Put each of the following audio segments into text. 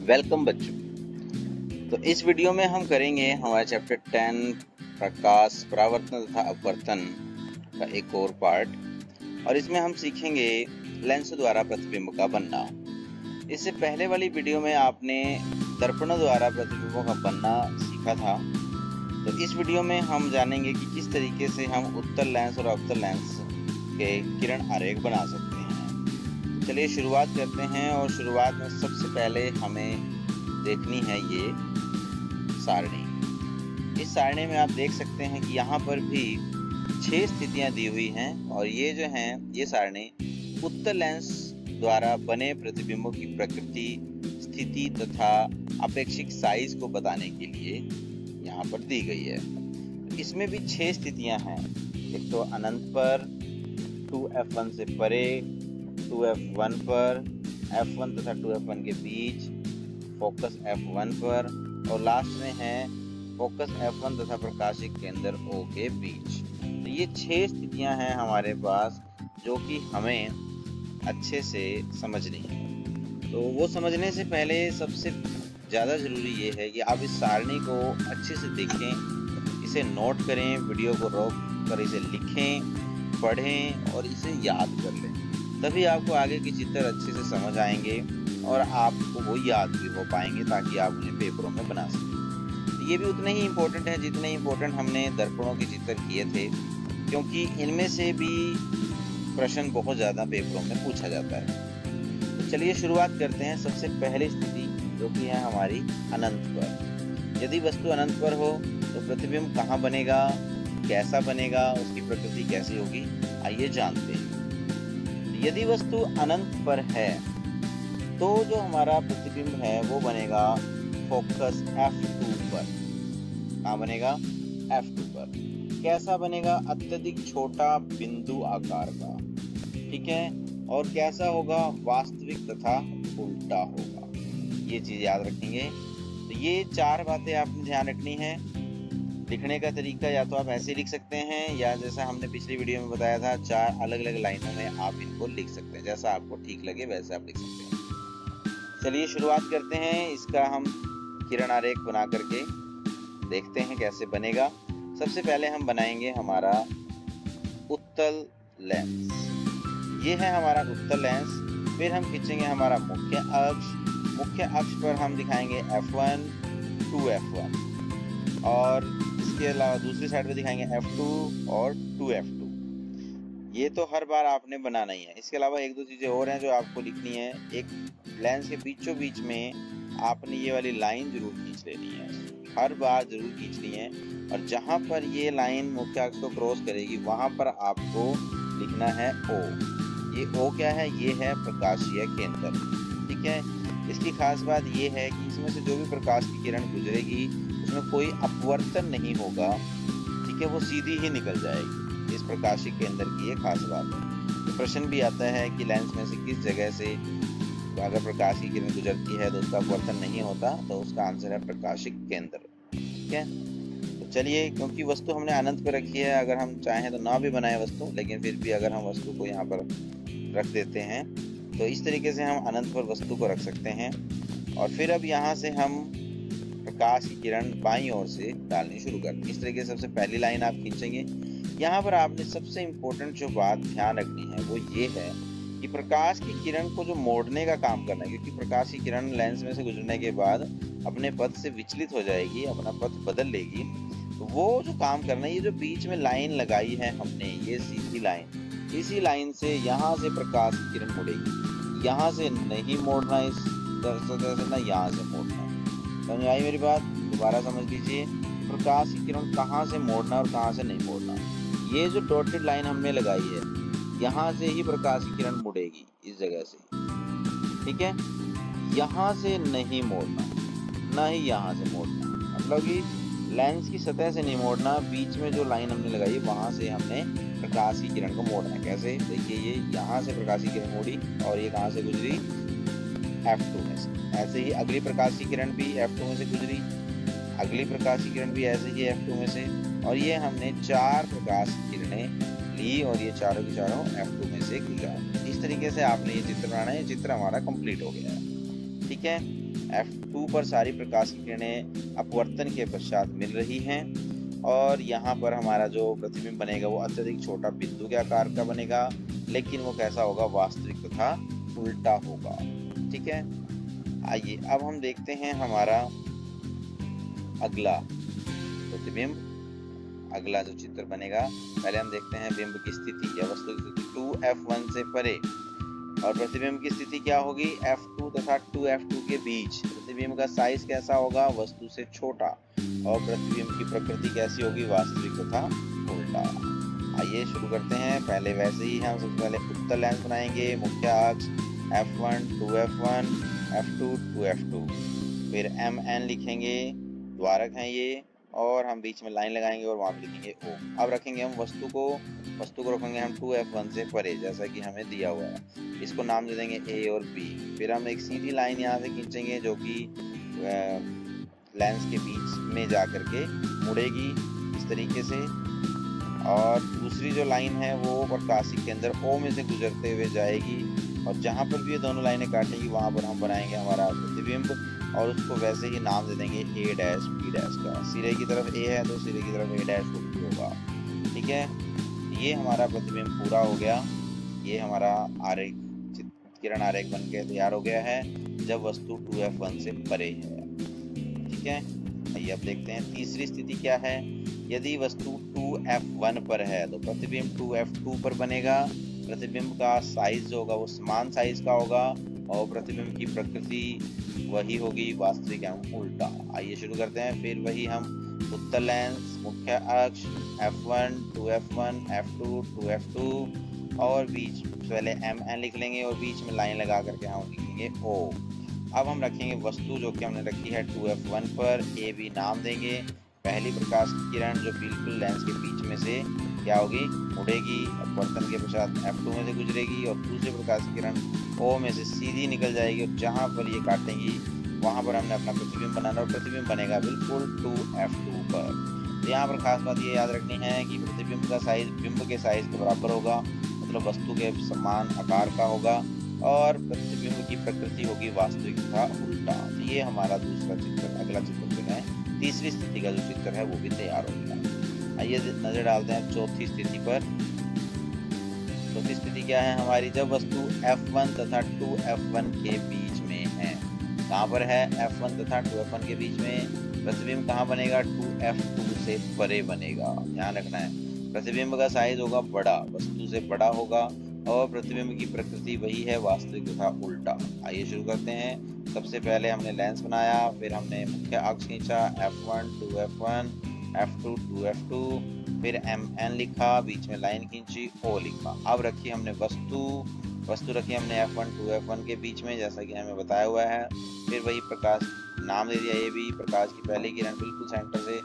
Welcome बच्चों। तो इस वीडियो में हम करेंगे हमारे चैप्टर 10 प्रकाश परावर्तन तथा अपवर्तन का एक और पार्ट, और इसमें हम सीखेंगे लेंस द्वारा प्रतिबिंब का बनना। इससे पहले वाली वीडियो में आपने दर्पणों द्वारा प्रतिबिंबों का बनना सीखा था। तो इस वीडियो में हम जानेंगे कि किस तरीके से हम उत्तल लेंस और अवतल लेंस के किरण आरेख बना सकते हैं। चलिए शुरुआत करते हैं, और शुरुआत में सबसे पहले हमें देखनी है ये सारणी। इस सारणी में आप देख सकते हैं कि यहाँ पर भी 6 स्थितियां दी हुई हैं, और ये जो हैं ये सारणी उत्तल लेंस द्वारा बने प्रतिबिंबों की प्रकृति, स्थिति तथा अपेक्षित साइज को बताने के लिए यहाँ पर दी गई है। इसमें भी 6 स्थितियां हैं। एक तो अनंत पर, 2f1 से परे, 2f1 पर, f1 तथा 2f1 के बीच, फोकस f1 पर, और लास्ट में है फोकस f1 तथा प्रकाशिक केंद्र O के बीच। तो ये 6 स्थितियां हैं हमारे पास, जो कि हमें अच्छे से समझनी है। तो वो समझने से पहले सबसे ज़्यादा ज़रूरी ये है कि आप इस सारणी को अच्छे से देखें, इसे नोट करें, वीडियो को रोक कर इसे लिखें, पढ़ें और इसे याद कर लें। तभी आपको आगे के चित्र अच्छे से समझ आएंगे और आपको वो याद भी हो पाएंगे, ताकि आप उन्हें पेपरों में बना सकें। ये भी उतने ही इम्पोर्टेंट है जितने इम्पोर्टेंट हमने दर्पणों के चित्र किए थे, क्योंकि इनमें से भी प्रश्न बहुत ज़्यादा पेपरों में पूछा जाता है। तो चलिए शुरुआत करते हैं। सबसे पहली स्थिति जो कि है हमारी अनंत पर। यदि वस्तु अनंत पर हो तो प्रतिबिंब कहाँ बनेगा, कैसा बनेगा, उसकी प्रकृति कैसी होगी, आइए जानते हैं। यदि वस्तु अनंत पर है तो जो हमारा प्रतिबिंब है वो बनेगा फोकस f2 पर। कहाँ बनेगा? f2 पर। कैसा बनेगा? अत्यधिक छोटा बिंदु आकार का, ठीक है। और कैसा होगा? वास्तविक तथा उल्टा होगा। ये चीज याद रखेंगे। तो ये 4 बातें आपने ध्यान रखनी है। लिखने का तरीका या तो आप ऐसे लिख सकते हैं, या जैसा हमने पिछली वीडियो में बताया था 4 अलग अलग लाइनों में आप इनको लिख सकते हैं। जैसा आपको ठीक लगे वैसे आप लिख सकते हैं। चलिए शुरुआत करते हैं। इसका हम किरण आरेख बना करके देखते हैं कैसे बनेगा। सबसे पहले हम बनाएंगे हमारा उत्तल लेंस। ये है हमारा उत्तल लेंस। फिर हम खींचेंगे हमारा मुख्य अक्ष। मुख्य अक्ष पर हम दिखाएंगे f1, 2f1, और इसके अलावा दूसरी साइड पे दिखाएंगे f2 और 2f2। ये तो हर बार आपने बनाना ही है। इसके अलावा एक दो चीजें और हैं जो आपको लिखनी है। एक लेंस के बीचों बीच में आपने ये वाली लाइन जरूर खींच लेनी है, हर बार जरूर खींचनी है। और जहां पर ये लाइन मुख्य अक्ष को क्रॉस करेगी वहां पर आपको लिखना है O। ये O क्या है? ये है प्रकाशीय केंद्र, ठीक है। इसकी खास बात ये है कि इसमें से जो भी प्रकाश की किरण गुजरेगी उसमें कोई अपवर्तन नहीं होगा, ठीक है, वो सीधी ही निकल जाएगी। इस प्रकाशिक केंद्र की ये खास बात है। तो प्रश्न भी आता है कि लेंस में से किस जगह से अगर प्रकाश की किरण गुजरती है तो उसका अपवर्तन नहीं होता, तो उसका आंसर है प्रकाशिक केंद्र, ठीक है। तो चलिए, क्योंकि वस्तु हमने अनंत पर रखी है, अगर हम चाहें तो ना भी बनाए वस्तु, लेकिन फिर भी अगर हम वस्तु को यहाँ पर रख देते हैं तो इस तरीके से हम अनंत पर वस्तु को रख सकते हैं। और फिर अब यहाँ से हम प्रकाश की किरण बाईं ओर से डालनी शुरू कर दी। इस तरीके से सबसे पहली लाइन आप खींचेंगे। यहाँ पर आपने सबसे इम्पोर्टेंट जो बात ध्यान रखनी है वो ये है कि प्रकाश की किरण को जो मोड़ने का काम करना है, क्योंकि प्रकाश की किरण लेंस में से गुजरने के बाद अपने पथ से विचलित हो जाएगी, अपना पथ बदल लेगी। तो वो जो काम करना है, ये जो बीच में लाइन लगाई है हमने, ये सीधी लाइन, इसी लाइन से यहाँ से प्रकाश की किरण मुड़ेगी। यहाँ से नहीं मोड़ना, इस तरह से ना यहाँ से मोड़ना। समझ आई मेरी बात? दोबारा समझ लीजिए, प्रकाश की किरण कहाँ से मोड़ना और कहाँ से नहीं मोड़ना। ये जो डॉटेड लाइन हमने लगाई है, यहाँ से ही प्रकाश की किरण मुड़ेगी, इस जगह से, ठीक है। यहाँ से नहीं मोड़ना, ना ही यहाँ से मोड़ना, मतलब कि लेंस की सतह से नहीं मोड़ना। बीच में जो लाइन हमने लगाई है वहां से हमने प्रकाश की किरण को मोड़ना है। कैसे? देखिए, ये यहाँ से प्रकाश की किरण मोड़ी और ये कहाँ से गुजरी? f2 में से। ऐसे ही अगली प्रकाश की किरण भी f2 में से गुजरी, अगली प्रकाश की किरण भी ऐसे ही f2 में से, और ये हमने 4 प्रकाश की किरणें ली और ये चारों की चारों f2 में से गुजरा। इस तरीके से आपने ये चित्र बनाना है। ये चित्र हमारा कंप्लीट हो गया है। ठीक है। F2 पर सारी प्रकाश की किरणें अपवर्तन के पश्चात मिल रही हैं और यहाँ पर हमारा जो प्रतिबिंब बनेगा वो अत्यधिक छोटा बिंदु के आकार का बनेगा, लेकिन वो कैसा होगा, वास्तविक तथा उल्टा होगा। ठीक है। आइए अब हम देखते हैं हमारा अगला प्रतिबिंब, अगला जो चित्र बनेगा। पहले हम देखते हैं बिंब की स्थिति या वस्तु की स्थिति 2F1 से परे, और प्रतिबिंब की स्थिति क्या होगी, F2 तथा 2F2 के बीच। प्रतिबिंब का साइज कैसा होगा, वस्तु से छोटा, और प्रतिबिंब की प्रकृति कैसी होगी, वास्तविक तथा उल्टा। आइए शुरू करते हैं। पहले वैसे ही हम सबसे पहले उत्तल लेंस बनाएंगे। मुख्य अक्ष F1 2F1 F2 2F2, फिर MN लिखेंगे, द्वारक हैं ये, और हम बीच में लाइन लगाएंगे और वहां पे लिखेंगे O। अब रखेंगे हम वस्तु को रखेंगे हम 2F1 से परे, जैसा कि हमें दिया हुआ है। इसको नाम दे देंगे A और B। फिर हम एक सीधी लाइन यहाँ से खींचेंगे जो कि लेंस के बीच में जा करके मुड़ेगी इस तरीके से, और दूसरी जो लाइन है वो प्रकाशिक केंद्र O में से गुजरते हुए जाएगी, और जहाँ पर भी ये दोनों लाइनें काटेंगी वहां पर हम बनाएंगे हमारा प्रतिबिंब, और उसको वैसे ही नाम दे देंगे A डैश B डैश का। सिरे की तरफ A है तो सिरे की तरफ A डैश होगा। ठीक है। ये हमारा प्रतिबिंब पूरा हो गया। ये हमारा आरेख, किरण आरेख बन के तैयार हो गया है जब वस्तु 2F1 से परे है। ठीक है। आइए अब देखते हैं तीसरी स्थिति क्या है। यदि वस्तु 2F1 पर है तो प्रतिबिंब 2F2 पर बनेगा। प्रतिबिंब का साइज जो होगा वो समान साइज का होगा, और प्रतिबिंब की प्रकृति वही होगी, वास्तविक एवं उल्टा। आइए शुरू करते हैं। फिर वही हम उत्तल लेंस, मुख्य अक्ष F1 2F1 F2 2F2, और बीच पहले MN लिख लेंगे और बीच में लाइन लगा करके हम लिखेंगे O। अब हम रखेंगे वस्तु जो कि हमने रखी है 2F1 पर, AB नाम देंगे। पहली प्रकाश की किरण जो बिल्कुल लेंस के बीच में से क्या होगी, उड़ेगी, अपवर्तन के पश्चात F2 में से गुजरेगी, और दूसरी प्रकाश की किरण O में से सीधी निकल जाएगी, और जहां पर ये काटेंगी वहां पर हमने अपना प्रतिबिंब बनाना, और प्रतिबिंब बनेगा बिल्कुल 2F2 पर। तो यहाँ पर खास बात ये याद रखनी है कि प्रतिबिंब का साइज बिंब के साइज के बराबर होगा, मतलब वस्तु के समान आकार का होगा, और प्रतिबिंब की प्रकृति होगी वास्तविक तथा उल्टा। तो ये हमारा दूसरा चित्र, अगला चित्र जो है तीसरी स्थिति का जो चित्र है वो भी तैयार हो गया। आइए नजर डालते हैं चौथी स्थिति पर। चौथी स्थिति क्या है हमारी, जब वस्तु F1 तथा 2F1 के बीच में है। कहाँ पर है, F1 तथा 2F1 के बीच में। प्रतिबिंब कहाँ बनेगा, 2F2 से परे बनेगा। ध्यान रखना है, प्रतिबिंब का साइज होगा बड़ा, वस्तु से बड़ा होगा, और प्रतिबिंब की प्रकृति वही है, वास्तविक तथा उल्टा। आइए शुरू करते हैं। सबसे पहले हमने लेंस बनाया, फिर हमने मुख्य अक्ष खींचा F1 2F1 F2 2F2, फिर MN लिखा, बीच में लाइन खींची, O लिखा। अब रखी हमने वस्तु रखी हमने F1 2F1 के बीच में, जैसा कि हमें बताया हुआ है। फिर वही प्रकाश नाम दे दिया ये भी। प्रकाश की पहली किरण बिल्कुल सेंटर से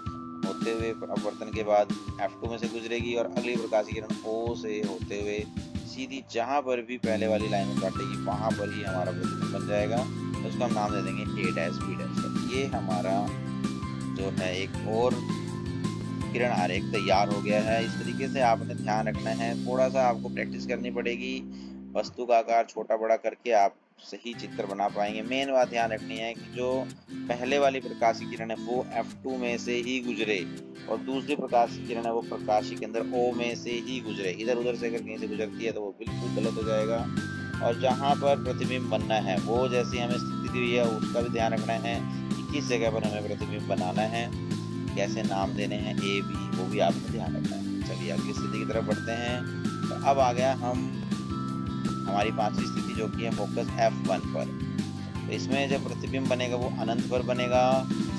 होते हुए अपवर्तन के बाद F2 में से गुजरेगी, और अगली प्रकाश की किरण O से होते हुए सीधी जहां पर भी पहले वाली लाइन काटेगी वहां पर ही हमारा प्रतिबिंब बन जाएगा। तो उसको हम नाम दे देंगे A डैश B डैश। ये हमारा जो है एक और किरण आरेख तैयार हो गया है। इस तरीके से आपने ध्यान रखना है, थोड़ा सा आपको प्रैक्टिस करनी पड़ेगी। वस्तु का आकार छोटा बड़ा करके आप सही चित्र बना पाएंगे। मेन बात ध्यान रखनी है कि जो पहले वाली प्रकाश की किरण है वो F2 में से ही गुजरे, और दूसरी प्रकाश की किरण है वो प्रकाशी केंद्र O में से ही गुजरे। इधर उधर से अगर कहीं से गुजरती है तो वो बिल्कुल गलत हो जाएगा। और जहाँ पर प्रतिबिंब बनना है वो जैसी हमें स्थिति दी है उसका भी ध्यान रखना है कि किस जगह पर हमें प्रतिबिंब बनाना है, कैसे नाम देने हैं A B, वो भी आपको ध्यान रखना है। चलिए अगली स्थिति की तरफ बढ़ते हैं। तो अब आ गया हमारी पांचवी स्थिति जो कि है फोकस F1 पर। तो इसमें जब प्रतिबिंब बनेगा वो अनंत पर बनेगा,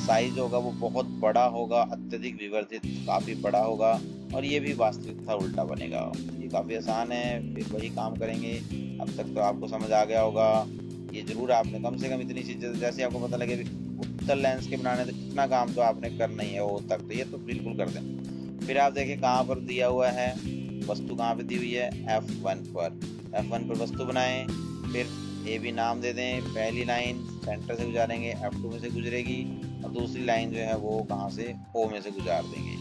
साइज होगा वो बहुत बड़ा होगा, अत्यधिक विवर्धित, काफी बड़ा होगा, और ये भी वास्तविक था उल्टा बनेगा। ये काफी आसान है, फिर वही काम करेंगे। अब तक तो आपको समझ आ गया होगा। ये जरूर आपने कम से कम इतनी चीजें, जैसे आपको पता लगे उत्तल लेंस के बनाने तो कितना काम तो आपने करना ही है वो तक, तो ये तो बिल्कुल कर दें। फिर आप देखें कहाँ पर दिया हुआ है, वस्तु कहाँ पे दी हुई है, F1 पर। F1 पर वस्तु बनाएं, फिर A B नाम दे दें। पहली लाइन सेंटर से गुजारेंगे, F2 में से गुजरेगी, और दूसरी लाइन जो है वो कहाँ से, O में से गुजार देंगे।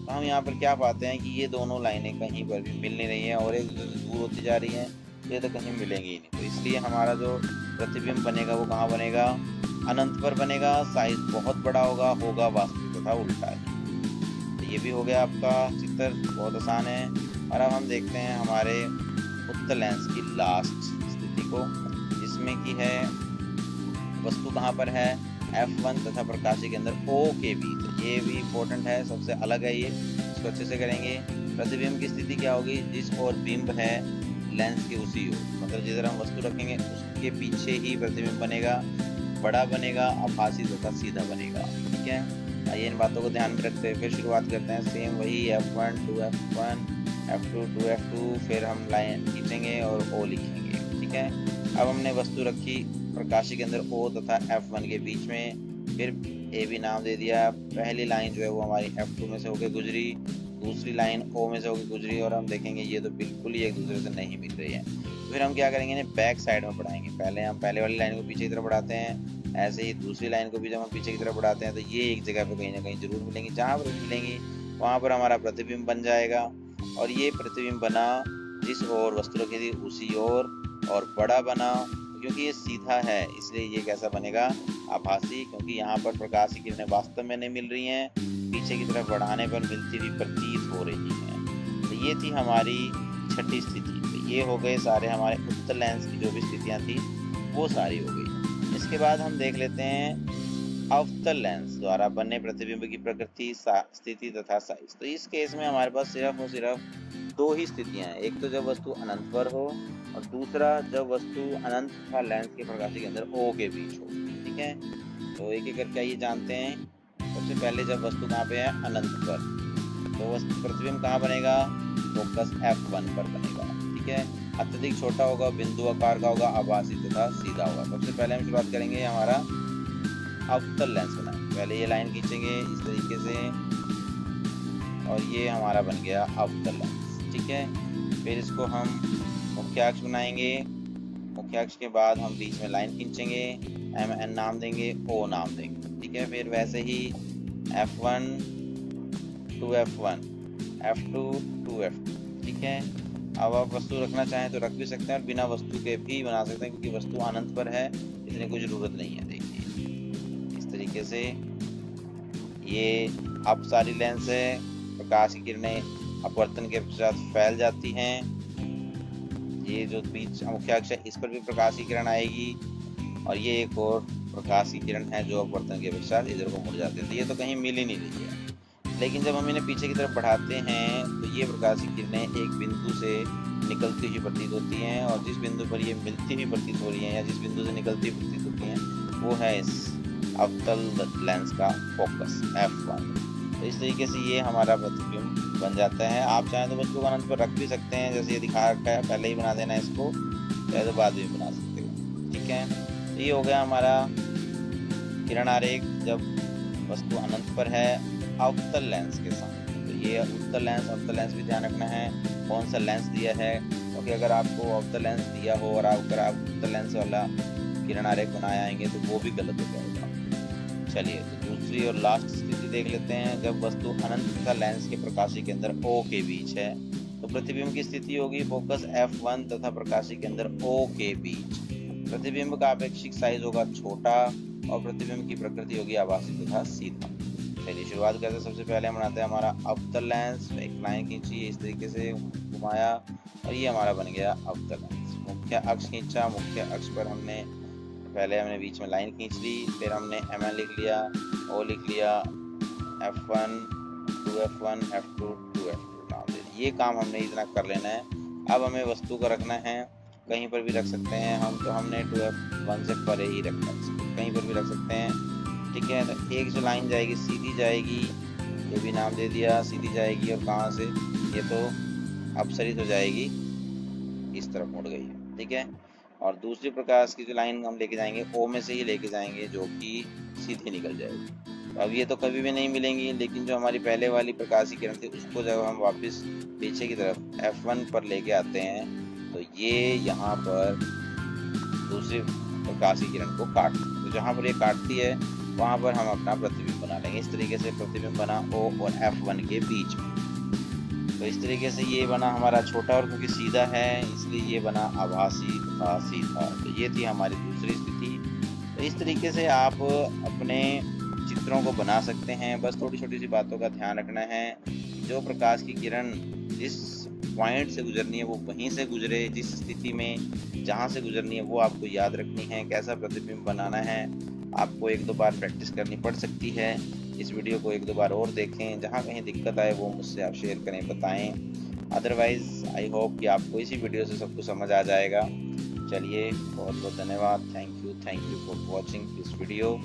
तो हम यहाँ पर क्या पाते हैं कि ये दोनों लाइनें कहीं पर भी मिल नहीं रही हैं और एक दूसरे से दूर होती जा रही हैं, ये तो कहीं मिलेंगी ही नहीं। तो इसलिए हमारा जो प्रतिबिंब बनेगा वो कहाँ बनेगा, अनंत पर बनेगा, साइज बहुत बड़ा होगा वास्तविक तथा उल्टा ही। तो ये भी हो गया आपका चित्र, बहुत आसान है। और अब हम देखते हैं हमारे उत्तल लेंस की लास्ट स्थिति को, जिसमें कि है वस्तु कहाँ पर है, F1 तथा प्रकाशीय केंद्र O के बीच। ये भी इम्पोर्टेंट है, सबसे अलग है ये, इसको अच्छे से करेंगे। प्रतिबिंब की स्थिति क्या होगी, जिस ओर बिंब है लेंस के उसी ओर, मतलब जिधर हम वस्तु रखेंगे उसके पीछे ही प्रतिबिंब बनेगा, बड़ा बनेगा, आभासी तथा सीधा बनेगा। ठीक है, आइए इन बातों को ध्यान में रखते हुए फिर शुरुआत करते हैं। सेम वही F1 2F1 F2 2F2, फिर हम लाइन खींचेंगे और O लिखेंगे। ठीक है, अब हमने वस्तु रखी प्रकाशीय केंद्र O तथा F1 के बीच में, फिर A भी नाम दे दिया। पहली लाइन जो है वो हमारी F2 में से होकर गुजरी, दूसरी लाइन O में से होकर गुजरी, और हम देखेंगे ये तो बिल्कुल ही एक दूसरे से नहीं मिल रही है। तो फिर हम क्या करेंगे, इन्हें बैक साइड में बढ़ाएंगे। पहले हम पहले वाली लाइन को पीछे की तरफ बढ़ाते हैं, ऐसे ही दूसरी लाइन को भी जब हम पीछे की तरफ बढ़ाते हैं तो ये एक जगह पे कहीं ना कहीं जरूर मिलेंगी। जहाँ पर मिलेंगी वहाँ पर हमारा प्रतिबिंब बन जाएगा, और ये प्रतिबिंब बना जिस ओर वस्तु रखी थी उसी ओर, और बड़ा बना क्योंकि ये सीधा है इसलिए ये कैसा बनेगा, आभासी, क्योंकि यहाँ पर प्रकाश की किरणें वास्तव में नहीं मिल रही हैं, पीछे की तरफ बढ़ाने पर मिलती हुई प्रतीत हो रही हैं। तो ये थी हमारी छठी स्थिति। तो ये हो गए सारे हमारे उत्तल लेंस की जो भी स्थितियाँ थी वो सारी हो गई। इसके बाद हम देख लेते हैं अवतल लेंस द्वारा बने प्रतिबिंब की प्रकृति, स्थिति तथा साइज। तो इस केस में हमारे पास सिर्फ और सिर्फ दो ही स्थितियां हैं, एक तो जब वस्तु अनंत पर हो, और दूसरा जब वस्तु अनंत तथा लेंस के प्रकाशीय केंद्र O के बीच हो। ठीक है, तो एक एक करके आइए जानते हैं। सबसे पहले जब वस्तु कहाँ पे है, अनंत पर, तो वस्तु प्रतिबिंब कहाँ बनेगा, फोकस F1 पर बनेगा। ठीक है, अत्यधिक छोटा होगा, बिंदु आकार का होगा, आभासी तथा सीधा होगा। सबसे पहले हम शुरुआत करेंगे हमारा अवतल लेंस बनाएंगे। पहले ये लाइन खींचेंगे इस तरीके से, और ये हमारा बन गया अवतल लेंस। ठीक है, फिर इसको हम मुख्य अक्ष बनाएंगे। मुख्य अक्ष के बाद हम बीच में लाइन खींचेंगे, MN नाम देंगे, O नाम देंगे। ठीक है, फिर वैसे ही F1 2F1 F2 2F2। ठीक है, अब आप वस्तु रखना चाहें तो रख भी सकते हैं, और बिना वस्तु के भी बना सकते हैं, क्योंकि वस्तु अनंत पर है, इतनी कोई जरूरत नहीं है। देखिए इस तरीके से ये अपसारी लेंस है, प्रकाश की किरणें अपवर्तन के पश्चात फैल जाती हैं। ये जो बीच मुख्य अक्ष है इस पर भी प्रकाश की किरण आएगी, और ये एक और प्रकाश की किरण है जो अपवर्तन के पश्चात इधर को मुड़ जाती है। तो ये तो कहीं मिल ही नहीं रही है, लेकिन जब हम इन्हें पीछे की तरफ बढ़ाते हैं तो ये प्रकाश की किरणें एक बिंदु से निकलती हुई प्रतीत होती हैं, और जिस बिंदु पर ये मिलती हुई प्रतीत हो रही हैं या जिस बिंदु से निकलती हुई प्रतीत होती हैं वो है इस अवतल लेंस का फोकस F1। तो इस तरीके से ये हमारा प्रतिबिंब बन जाता है। आप चाहें तो वस्तु को अनंत पर रख भी सकते हैं, जैसे ये दिखा रखा है, पहले ही बना देना है इसको, चाहे तो बाद में बना सकते हो। ठीक है, तो ये हो गया हमारा किरण आरेख जब वस्तु अनंत पर है अवतल लेंस के साथ। तो ये उत्तल लेंस अवतल लेंस भी ध्यान रखना है कौन सा लेंस दिया है, क्योंकि अगर आपको अवतल लेंस दिया हो और अगर आप उत्तल लेंस वाला किरण आरेख बनाए आएंगे तो वो भी गलत हो जाएगा। चलिए तो दूसरी और लास्ट स्थिति देख लेते हैं। जब वस्तु अनंत तथा लेंस के प्रकाशीय केंद्र O के बीच है तो प्रतिबिंब की स्थिति होगी फोकस F1 तथा प्रकाशीय केंद्र O के बीच। प्रतिबिंब का अपेक्षित साइज होगा छोटा, और प्रतिबिंब की प्रकृति होगी आभासी तथा सीधा। चलिए शुरुआत करते हैं। सबसे पहले हम बनाते हैं हमारा अवतल लेंस। एक लाइन खींची इस तरीके से घुमाया, और ये हमारा बन गया अवतल लेंस। मुख्य अक्ष खींचा, मुख्य अक्ष पर हमने बीच में लाइन खींच ली, फिर हमने MN लिख लिया, O लिख लिया, F1 2F1 F2 2F2 नाम दे दिया। ये काम हमने इतना कर लेना है। अब हमें वस्तु को रखना है, कहीं पर भी रख सकते हैं हम, तो हमने 2F1 से परे ही रखना है, कहीं पर भी रख सकते हैं। ठीक है, तो एक जो लाइन जाएगी सीधी जाएगी, ये भी नाम दे दिया, सीधी जाएगी, और कहाँ से, ये तो अपसरित हो जाएगी, इस तरफ मुड़ गई है। ठीक है, और दूसरी प्रकाश की जो लाइन हम लेके जाएंगे O में से ही लेके जाएंगे, जो कि सीधी निकल जाएगी। अब ये तो कभी भी नहीं मिलेंगी, लेकिन जो हमारी पहले वाली प्रकाश की किरण थी उसको जब हम वापस पीछे की तरफ F1 पर लेके आते हैं तो ये यहाँ पर दूसरी प्रकाश की किरण को काट, तो जहाँ पर ये काटती है वहाँ पर हम अपना प्रतिबिंब बना लेंगे। इस तरीके से प्रतिबिंब बना O और F1 के बीच में। तो इस तरीके से ये बना हमारा छोटा, और क्योंकि सीधा है इसलिए ये बना आभासी तथा सीधा। तो ये थी हमारी दूसरी स्थिति। तो इस तरीके से आप अपने चित्रों को बना सकते हैं। बस थोड़ी छोटी सी बातों का ध्यान रखना है, जो प्रकाश की किरण जिस पॉइंट से गुजरनी है वो वहीं से गुजरे, जिस स्थिति में जहाँ से गुजरनी है वो आपको याद रखनी है। कैसा प्रतिबिंब बनाना है आपको एक दो बार प्रैक्टिस करनी पड़ सकती है। इस वीडियो को एक दो बार और देखें, जहाँ कहीं दिक्कत आए वो मुझसे आप शेयर करें, बताएं। अदरवाइज आई होप कि आपको इसी वीडियो से सब कुछ समझ आ जाएगा। चलिए, बहुत बहुत धन्यवाद। Thank you for watching this video.